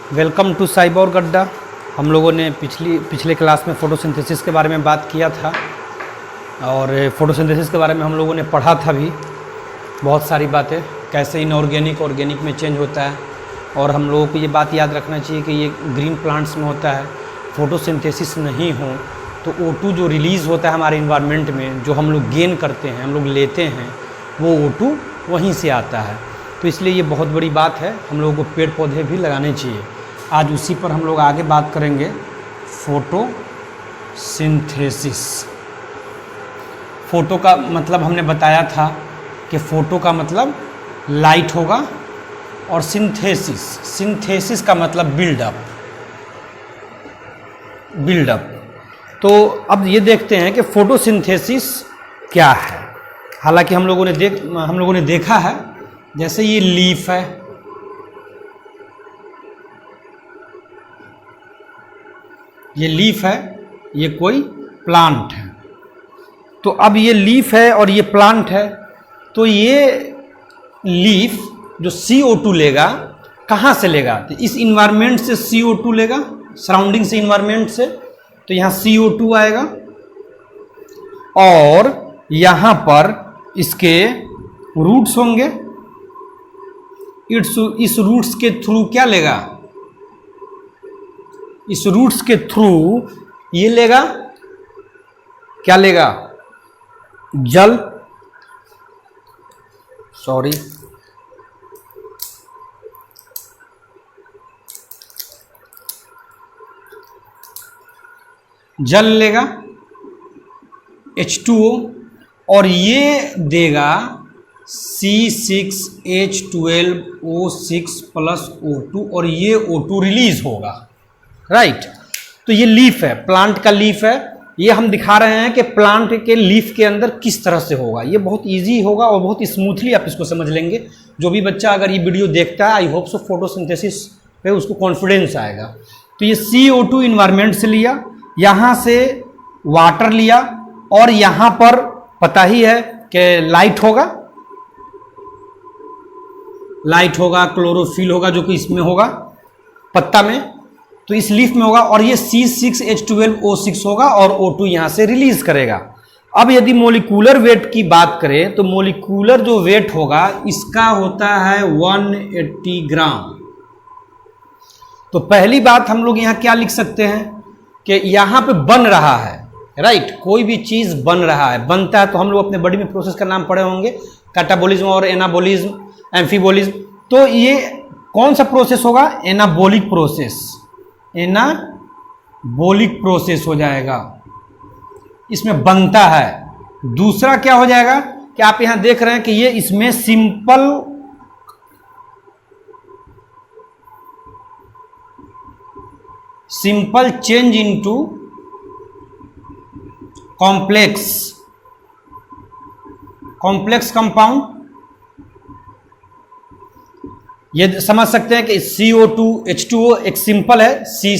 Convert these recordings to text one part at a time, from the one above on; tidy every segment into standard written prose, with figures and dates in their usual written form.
Welcome to साइबोर गड्ढा। हम लोगों ने पिछले क्लास में फ़ोटोसिंथेसिस के बारे में बात किया था और फ़ोटोसिंथेसिस के बारे में हम लोगों ने पढ़ा था भी बहुत सारी बातें, कैसे इनऑर्गेनिक ऑर्गेनिक में चेंज होता है। और हम लोगों को ये बात याद रखना चाहिए कि ये ग्रीन प्लांट्स में होता है। फ़ोटोसिंथेसिस नहीं हो तो O2 जो रिलीज़ होता है हमारे इन्वायरमेंट में, जो हम लोग गेन करते हैं, हम लोग लेते हैं, वो O2 वहीं से आता है। तो इसलिए ये बहुत बड़ी बात है, हम लोगों को पेड़ पौधे भी लगाने चाहिए। आज उसी पर हम लोग आगे बात करेंगे। फोटोसिंथेसिस। फोटो का मतलब हमने बताया था कि फ़ोटो का मतलब लाइट होगा और सिंथेसिस का मतलब बिल्डअप। तो अब ये देखते हैं कि फोटोसिंथेसिस क्या है। हालांकि हम लोगों ने देखा है, जैसे ये लीफ है, ये कोई प्लांट है। तो अब ये लीफ है और ये प्लांट है, तो ये लीफ जो CO2 लेगा, कहाँ से लेगा? तो इस इन्वायरमेंट से CO2 लेगा, सराउंडिंग से, इन्वायरमेंट से। तो यहाँ CO2 आएगा और यहाँ पर इसके रूट्स होंगे। इस रूट्स के थ्रू क्या लेगा? इस रूट्स के थ्रू ये लेगा, क्या लेगा? जल, जल लेगा H2O, और ये देगा C6H12O6 प्लस O2, और ये O2 रिलीज होगा, राइट। तो ये लीफ है, प्लांट का लीफ है। ये हम दिखा रहे हैं कि प्लांट के लीफ के अंदर किस तरह से होगा। ये बहुत इजी होगा और बहुत स्मूथली आप इसको समझ लेंगे। जो भी बच्चा अगर ये वीडियो देखता है, आई होप सो फोटोसिंथेसिस पे उसको कॉन्फिडेंस आएगा। तो ये CO2 इन्वायरमेंट से लिया, यहाँ से वाटर लिया, और यहाँ पर पता ही है कि लाइट होगा, क्लोरोफिल होगा, जो कि इसमें होगा, पत्ता में, तो इस लीफ में होगा, और ये C6H12O6 होगा और O2 यहाँ से रिलीज करेगा। अब यदि मोलिकुलर वेट की बात करें तो मोलिकुलर जो वेट होगा इसका होता है 180 ग्राम। तो पहली बात हम लोग यहाँ क्या लिख सकते हैं कि यहाँ पे बन रहा है, राइट। कोई भी चीज़ बन रहा है, बनता है, तो हम लोग अपने बॉडी में प्रोसेस का नाम पढ़े होंगे, कैटाबॉलिज्म और एनाबॉलिज्म, एम्फीबॉलिज्म। तो ये कौन सा प्रोसेस होगा? एनाबॉलिक प्रोसेस हो जाएगा, इसमें बनता है। दूसरा क्या हो जाएगा कि आप यहां देख रहे हैं कि ये इसमें simple change into complex compound. ये समझ सकते हैं कि CO2 H2O एक सिंपल है, C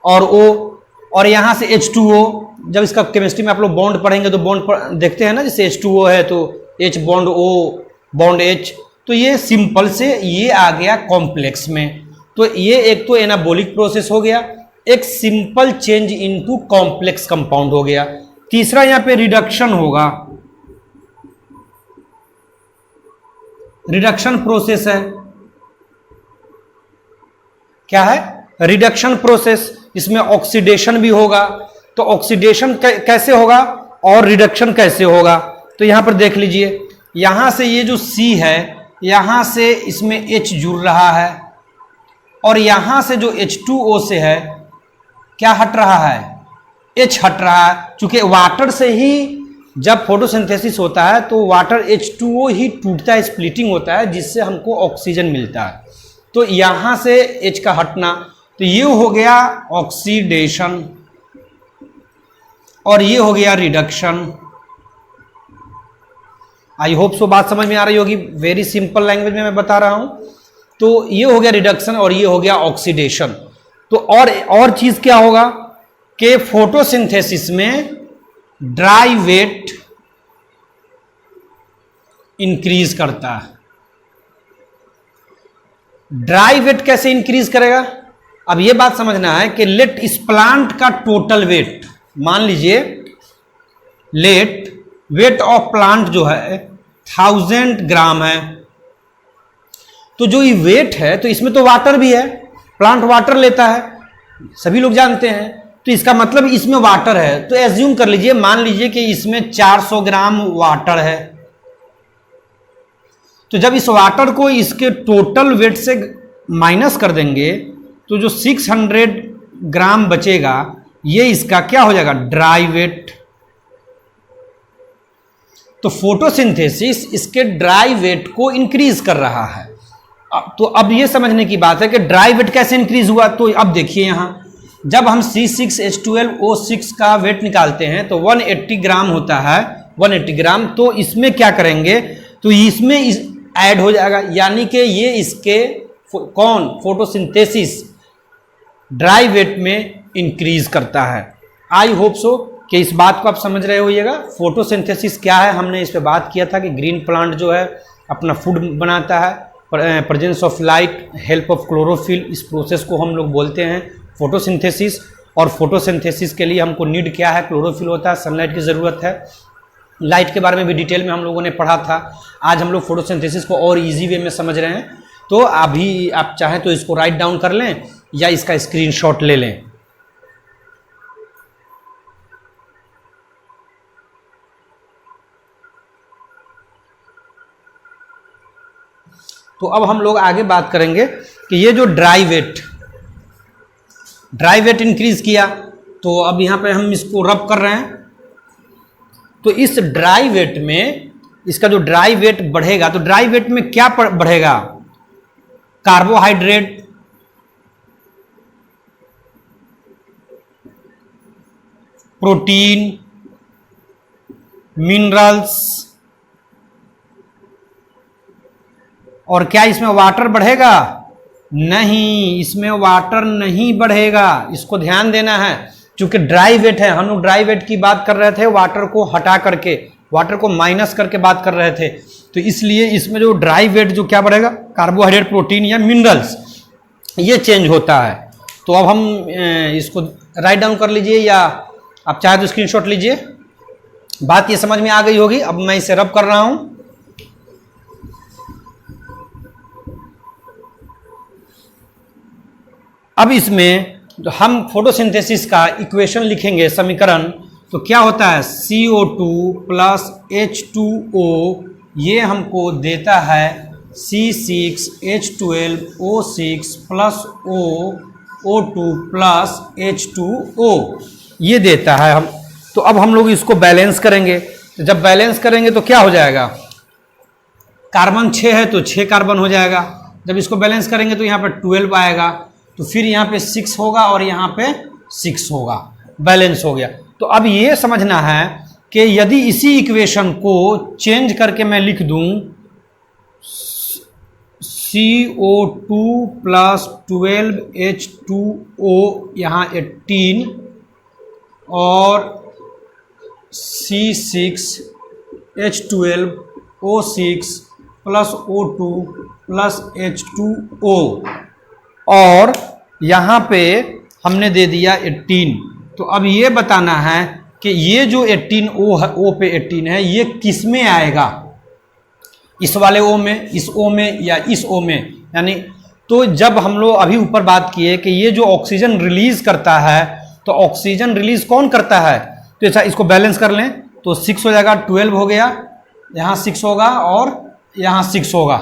और O, और यहां से H2O। जब इसका केमिस्ट्री में आप लोग बॉन्ड पढ़ेंगे तो बॉन्ड देखते हैं ना, जैसे H2O है तो H bond O bond H। तो ये सिंपल से ये आ गया कॉम्प्लेक्स में। तो ये एक तो एनाबॉलिक प्रोसेस हो गया, एक simple change into complex compound हो गया। तीसरा यहां पे रिडक्शन होगा, रिडक्शन प्रोसेस है। क्या है? Reduction process. इसमें ऑक्सीडेशन भी होगा। तो ऑक्सीडेशन कैसे होगा और रिडक्शन कैसे होगा? तो यहां पर देख लीजिए, यहां से ये जो C है, यहां से इसमें H जुड़ रहा है, और यहां से जो H2O से है, क्या हट रहा है? H हट रहा है। चूंकि वाटर से ही जब फोटोसिंथेसिस होता है तो वाटर H2O ही टूटता है, स्प्लिटिंग होता है, जिससे हमको ऑक्सीजन मिलता है। तो यहां से H का हटना, तो ये हो गया ऑक्सीडेशन और ये हो गया रिडक्शन। आई होप सो बात समझ में आ रही होगी, वेरी सिंपल लैंग्वेज में मैं बता रहा हूं। तो ये हो गया रिडक्शन और ये हो गया ऑक्सीडेशन। तो और चीज क्या होगा कि फोटोसिंथेसिस में ड्राई वेट इंक्रीज करता है। ड्राई वेट कैसे इंक्रीज करेगा? अब ये बात समझना है कि लेट इस प्लांट का टोटल वेट, मान लीजिए लेट वेट ऑफ प्लांट जो है 1000 ग्राम है, तो जो ये वेट है तो इसमें तो वाटर भी है, प्लांट वाटर लेता है, सभी लोग जानते हैं, तो इसका मतलब इसमें वाटर है। तो एज्यूम कर लीजिए, मान लीजिए कि इसमें 400 ग्राम वाटर है, तो जब इस वाटर को इसके टोटल वेट से माइनस कर देंगे तो जो 600 ग्राम बचेगा ये इसका क्या हो जाएगा? Dry weight. तो फोटोसिंथेसिस इसके ड्राई वेट को इंक्रीज कर रहा है। तो अब ये समझने की बात है कि ड्राई वेट कैसे इंक्रीज हुआ। तो अब देखिए यहां जब हम C6H12O6 का वेट निकालते हैं तो 180 ग्राम होता है, 180 ग्राम। तो इसमें क्या करेंगे, तो इसमें ऐड हो जाएगा, यानी कि ये इसके कौन फोटोसिंथेसिस ड्राई वेट में इंक्रीज करता है। आई होप सो कि इस बात को आप समझ रहे होइएगा। फोटोसिंथेसिस क्या है, हमने इस पे बात किया था कि ग्रीन प्लांट जो है अपना फूड बनाता है, presence of light, help of chlorophyll, इस प्रोसेस को हम लोग बोलते हैं फोटोसिंथेसिस। और फोटोसिंथेसिस के लिए हमको नीड क्या है? क्लोरोफिल होता है, सनलाइट की ज़रूरत है। लाइट के बारे में भी डिटेल में हम लोगों ने पढ़ा था। आज हम लोग फोटोसिंथेसिस को और इजी वे में समझ रहे हैं। तो अभी आप चाहें तो इसको राइट डाउन कर लें या इसका स्क्रीनशॉट ले लें। तो अब हम लोग आगे बात करेंगे कि ये जो ड्राई वेट इंक्रीज किया, तो अब यहां पे हम इसको रब कर रहे हैं, तो इस ड्राई वेट में इसका जो ड्राई वेट बढ़ेगा, तो ड्राई वेट में क्या बढ़ेगा? कार्बोहाइड्रेट, प्रोटीन, मिनरल्स, और क्या इसमें वाटर बढ़ेगा? नहीं, इसमें वाटर नहीं बढ़ेगा। इसको ध्यान देना है, क्योंकि ड्राई वेट है, हम लोग ड्राई वेट की बात कर रहे थे, वाटर को हटा करके, वाटर को माइनस करके बात कर रहे थे। तो इसलिए इसमें जो ड्राई वेट जो क्या बढ़ेगा? कार्बोहाइड्रेट, प्रोटीन या मिनरल्स, ये चेंज होता है। तो अब हम इसको राइट डाउन कर लीजिए या आप चाहे तो स्क्रीनशॉट लीजिए। बात ये समझ में आ गई होगी। अब मैं इसे रब कर रहा हूं। अब इसमें तो हम फोटोसिंथेसिस का इक्वेशन लिखेंगे, समीकरण। तो क्या होता है? CO2 प्लस H2O, ये हमको देता है C6H12O6 plus O2 plus H2O, ये देता है हम। तो अब हम लोग इसको बैलेंस करेंगे। तो जब बैलेंस करेंगे तो क्या हो जाएगा? कार्बन 6 है तो 6 कार्बन हो जाएगा। जब इसको बैलेंस करेंगे तो यहाँ पर 12 आएगा, तो फिर यहाँ पे 6 होगा और यहाँ पे 6 होगा, बैलेंस हो गया। तो अब ये समझना है कि यदि इसी इक्वेशन को चेंज करके मैं लिख दूं CO2 प्लस 12H2O यहाँ 18 और C6H12O6 plus O2 plus H2O, और यहाँ पे हमने दे दिया 18। तो अब ये बताना है कि ये जो 18 O पे 18 है, ये किस में आएगा? इस वाले O में, इस O में या इस O में? यानी तो जब हम लोग अभी ऊपर बात किए कि ये जो ऑक्सीजन रिलीज करता है, तो ऑक्सीजन रिलीज कौन करता है? तो ऐसा इसको बैलेंस कर लें तो 6 हो जाएगा, 12 हो गया, यहाँ 6 होगा और यहाँ 6 होगा।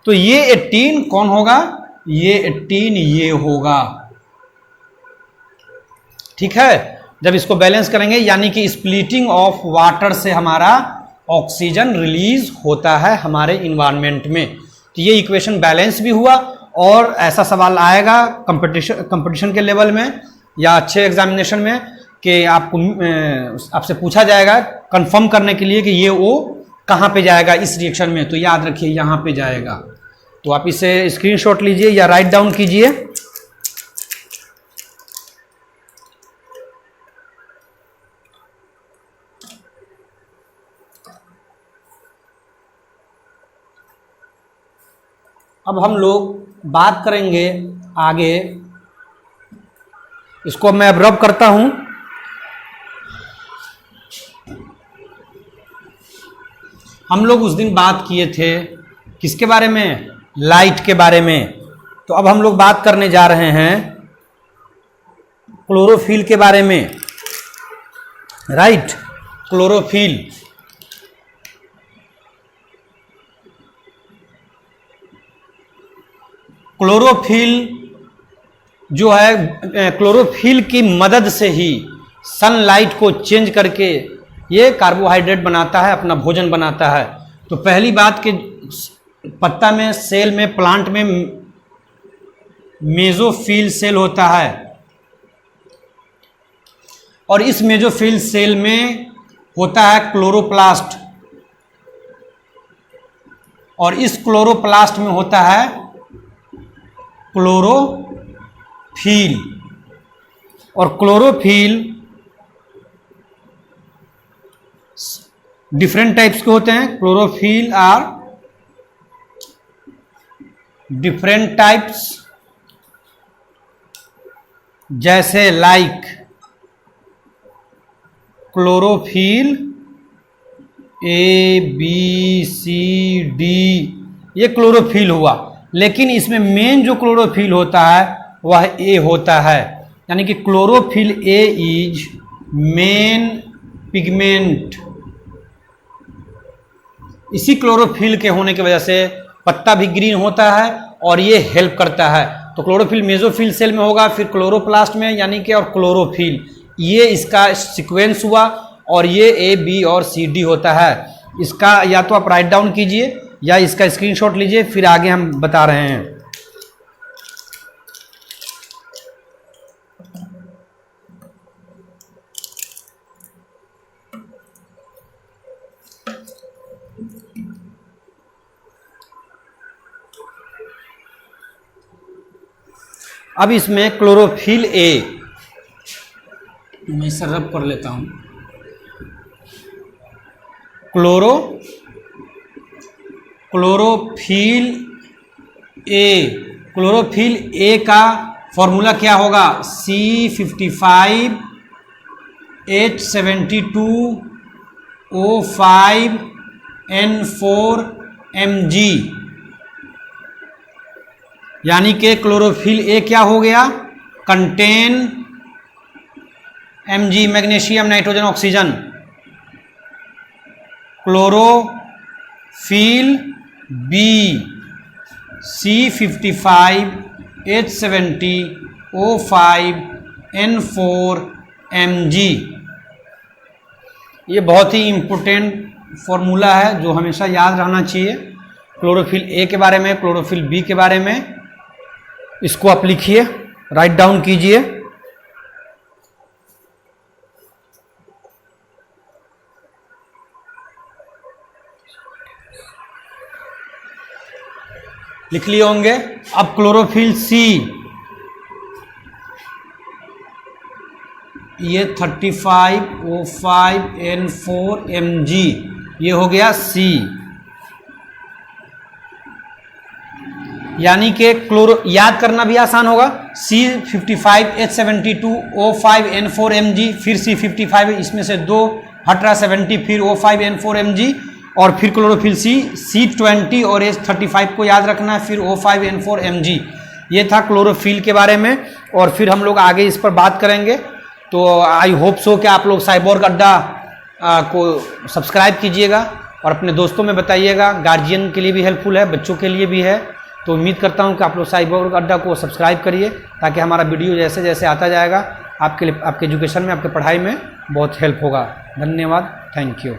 तो ये 18 कौन होगा? ये 18 ये होगा। ठीक है, जब इसको बैलेंस करेंगे यानी कि स्प्लिटिंग ऑफ वाटर से हमारा ऑक्सीजन रिलीज होता है हमारे इन्वायरमेंट में। तो ये इक्वेशन बैलेंस भी हुआ। और ऐसा सवाल आएगा कंपटीशन के लेवल में या अच्छे एग्जामिनेशन में कि आपको आपसे पूछा जाएगा कंफर्म करने के लिए कि ये O कहाँ पे जाएगा इस रिएक्शन में। तो याद रखिए यहाँ पे जाएगा। तो आप इसे स्क्रीनशॉट लीजिए या राइट डाउन कीजिए। अब हम लोग बात करेंगे आगे, इसको मैं अब रब करता हूं। हम लोग उस दिन बात किए थे किसके बारे में? लाइट के बारे में। तो अब हम लोग बात करने जा रहे हैं क्लोरोफिल के बारे में, राइट। क्लोरोफिल, क्लोरोफिल जो है, क्लोरोफिल की मदद से ही सनलाइट को चेंज करके ये कार्बोहाइड्रेट बनाता है, अपना भोजन बनाता है। तो पहली बात कि पत्ता में, सेल में, प्लांट में मेसोफिल सेल होता है और इस मेसोफिल सेल में होता है क्लोरोप्लास्ट और इस क्लोरोप्लास्ट में होता है क्लोरोफिल। और क्लोरोफिल डिफरेंट टाइप्स के होते हैं। क्लोरोफिल आर डिफरेंट टाइप्स, जैसे like chlorophyll A B C D, ये क्लोरोफिल हुआ। लेकिन इसमें मेन जो क्लोरोफिल होता है वह ए होता है, यानी कि chlorophyll A is main pigment. इसी क्लोरोफिल के होने की वजह से पत्ता भी ग्रीन होता है और ये हेल्प करता है। तो क्लोरोफिल मेसोफिल सेल में होगा, फिर क्लोरोप्लास्ट में, यानी कि और क्लोरोफिल, ये इसका सीक्वेंस हुआ और ये ए बी और सी डी होता है। इसका या तो आप राइट डाउन कीजिए या इसका स्क्रीनशॉट लीजिए, फिर आगे हम बता रहे हैं। अब इसमें क्लोरोफिल ए, मैं इसे रब कर लेता हूं। क्लोरोफिल ए का फॉर्मूला क्या होगा? C55H72O5N4Mg, यानी कि क्लोरोफिल ए क्या हो गया? Contain Mg, magnesium, nitrogen, oxygen. Chlorophyll B C55H70O5N4Mg, ये बहुत ही इम्पोर्टेंट फॉर्मूला है जो हमेशा याद रहना चाहिए। क्लोरोफिल ए के बारे में, क्लोरोफिल बी के बारे में, इसको आप लिखिए, राइट डाउन कीजिए। लिख लिए होंगे। अब क्लोरोफिल सी, ये 35O5N4Mg, ये हो गया सी, यानी कि क्लोरो, याद करना भी आसान होगा। C55H72O5N4Mg, फिर C55, इसमें से 2 हट रहा 70, फिर O5N4Mg, और फिर क्लोरोफिल C20 और H35 को याद रखना है, फिर O5N4Mg। ये था क्लोरोफिल के बारे में, और फिर हम लोग आगे इस पर बात करेंगे। तो आई होप सो कि आप लोग साइबोर्ग अड्डा को सब्सक्राइब कीजिएगा और अपने दोस्तों में बताइएगा। गार्जियन के लिए भी हेल्पफुल है, बच्चों के लिए भी है। तो उम्मीद करता हूं कि आप लोग साइबोर्ग अड्डा को सब्सक्राइब करिए, ताकि हमारा वीडियो जैसे जैसे आता जाएगा आपके लिए, आपके एजुकेशन में, आपके पढ़ाई में बहुत हेल्प होगा। धन्यवाद, थैंक यू।